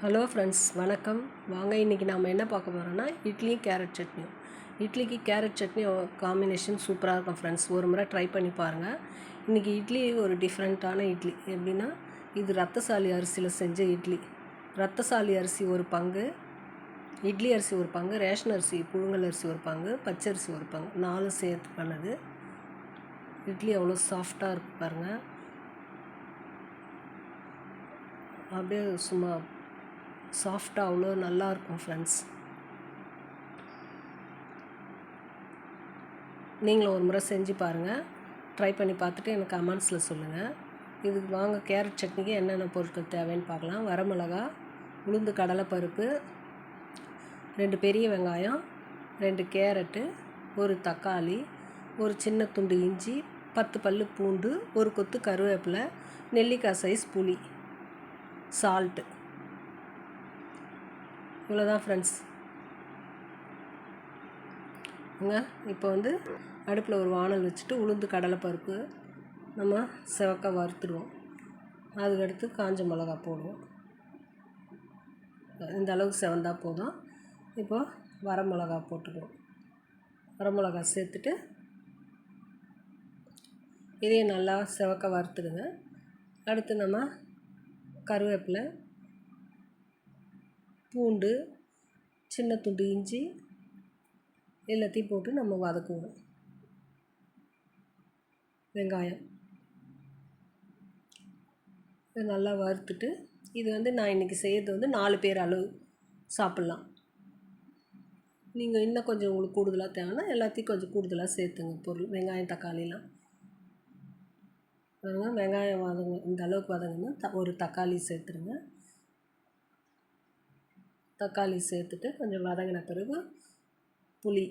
Hello friends, வணக்கம். வாங்க இன்றைக்கி நாம் என்ன பார்க்க போகிறோன்னா இட்லியும் கேரட் சட்னியும். இட்லிக்கு கேரட் சட்னி காம்பினேஷன் சூப்பராக இருக்கும் ஃப்ரெண்ட்ஸ். ஒரு முறை ட்ரை பண்ணி பாருங்கள். இன்றைக்கி இட்லி ஒரு டிஃப்ரெண்ட்டான இட்லி. எப்படின்னா, இது ரத்தசாலி அரிசியில் செஞ்ச இட்லி. ரத்தசாலி அரிசி ஒரு பங்கு, இட்லி அரிசி ஒரு பங்கு, ரேஷன் அரிசி புழுங்கல் அரிசி ஒரு பங்கு, பச்சரிசி ஒரு பங்கு, 4 சேர்த்து பண்ணது. இட்லி அவ்வளோ சாஃப்டாக இருக்குது பாருங்கள். அப்படியே சும்மா சாஃப்டாக அவ்வளோ நல்லாயிருக்கும் ஃப்ரெண்ட்ஸ். நீங்களும் ஒரு முறை செஞ்சு பாருங்கள். ட்ரை பண்ணி பார்த்துட்டு எனக்கு கமெண்ட்ஸில் சொல்லுங்கள். இதுக்கு வாங்க கேரட் சட்னிக்கு என்னென்ன பொருட்கள் தேவைன்னு பார்க்கலாம். வரமிளகா, உளுந்து, கடலைப்பருப்பு, 2 பெரிய வெங்காயம், 2 கேரட்டு, 1 தக்காளி, ஒரு சின்ன துண்டு இஞ்சி, 10 பல் பூண்டு, ஒரு கொத்து கருவேப்பிலை, நெல்லிக்காய் சைஸ் புளி, சால்ட்டு. இவ்வளோதான் ஃப்ரெண்ட்ஸ். இப்போ அடுப்பில் ஒரு வானல் வச்சுட்டு உளுந்து கடலைப்பருப்பு நம்ம செவக்க வறுத்துடுவோம். அதுக்கடுத்து காஞ்ச மிளகா போடுவோம். இந்த அளவுக்கு செவந்தால் போதும். இப்போ வரமிளகா போட்டுக்குவோம். வரமிளகா சேர்த்துட்டு இதையும் நல்லா செவக்க வறுத்துடுங்க. அடுத்து நம்ம கருவேப்பிலை, பூண்டு, சின்ன துண்டு இஞ்சி எல்லாத்தையும் போட்டு நம்ம வதக்குவோம். வெங்காயம் இதை நல்லா வறுத்துட்டு, இது நான் இன்றைக்கி செய்கிறது 4 பேர் அளவு சாப்பிட்லாம். நீங்கள் இன்னும் கொஞ்சம் உங்களுக்கு கூடுதலாக தேவைன்னா எல்லாத்தையும் கொஞ்சம் கூடுதலாக சேர்த்துங்க பொருள். வெங்காயம், தக்காளிலாம் வெங்காயம் இந்த அளவுக்கு வதங்கணும். ஒரு தக்காளி சேர்த்துருங்க. தக்காளி சேர்த்துட்டு கொஞ்சம் வதங்கின பிறகு புளி,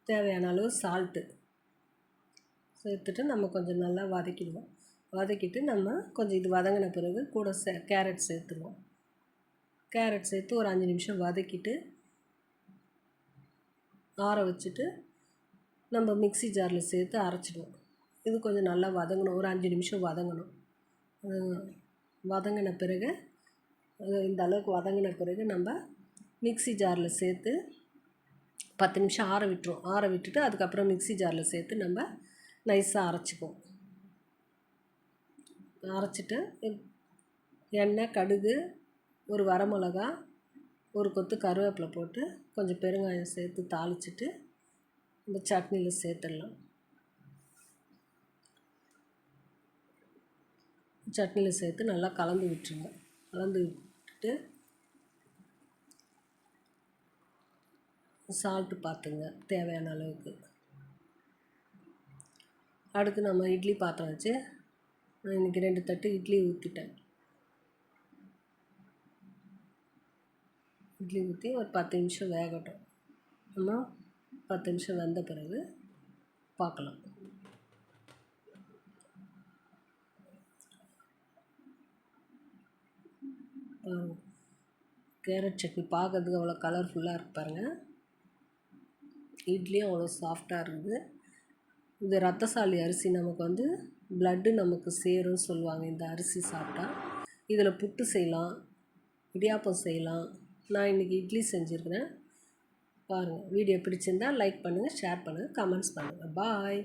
தேவையான அளவு சால்ட்டு சேர்த்துட்டு நம்ம கொஞ்சம் நல்லா வதக்கிடுவோம். வதக்கிட்டு நம்ம கொஞ்சம் இது வதங்கின பிறகு கூட கேரட் சேர்த்துருவோம். கேரட் சேர்த்து ஒரு 5 நிமிஷம் வதக்கிட்டு ஆற வச்சுட்டு நம்ம மிக்ஸி ஜாரில் சேர்த்து அரைச்சிடுவோம். இது கொஞ்சம் நல்லா வதங்கணும். ஒரு 5 நிமிஷம் வதங்கணும். வதங்கின பிறகு இந்த அளவுக்கு வதங்கின பிறகு நம்ம மிக்ஸி ஜாரில் சேர்த்து 10 நிமிஷம் ஆற விட்டுருவோம். ஆற விட்டுட்டு அதுக்கப்புறம் மிக்ஸி ஜாரில் சேர்த்து நம்ம நைஸாக அரைச்சிக்குவோம். அரைச்சிட்டு எண்ணெய், கடுகு, ஒரு வரமிளகா, ஒரு கொத்து கருவேப்பிலை போட்டு கொஞ்சம் பெருங்காயம் சேர்த்து தாளிச்சிட்டு இந்த சட்னியில் சேர்த்துடலாம். சட்னியில் சேர்த்து நல்லா கலந்து விட்டுருங்க. கலந்து விட்டுட்டு சால்ட்டு பார்த்துங்க தேவையான அளவுக்கு. அடுத்து நம்ம இட்லி பாத்திரம் வச்சு இன்றைக்கி 2 தட்டு இட்லி ஊற்றிட்டேன். இட்லி ஊற்றி ஒரு 10 நிமிஷம் வேகட்டும். நம்ம 10 நிமிஷம் வெந்த பிறகு பார்க்கலாம். கேரட் சட்னி பார்க்கறதுக்கு அவ்வளோ கலர்ஃபுல்லாக இருக்கு பாருங்கள். இட்லியும் அவ்வளோ சாஃப்டாக இருக்குது. இது ரத்தசாலி அரிசி. நமக்கு ப்ளட்டு நமக்கு சேரும்னு சொல்லுவாங்க இந்த அரிசி சாப்பிட்டா. இதில் புட்டு செய்யலாம், இடியாப்பம் செய்யலாம். நான் இன்றைக்கி இட்லி செஞ்சுருக்கிறேன். பாருங்கள். வீடியோ பிடிச்சிருந்தால் லைக் பண்ணுங்கள், ஷேர் பண்ணுங்கள், கமெண்ட்ஸ் பண்ணுங்கள். பாய்.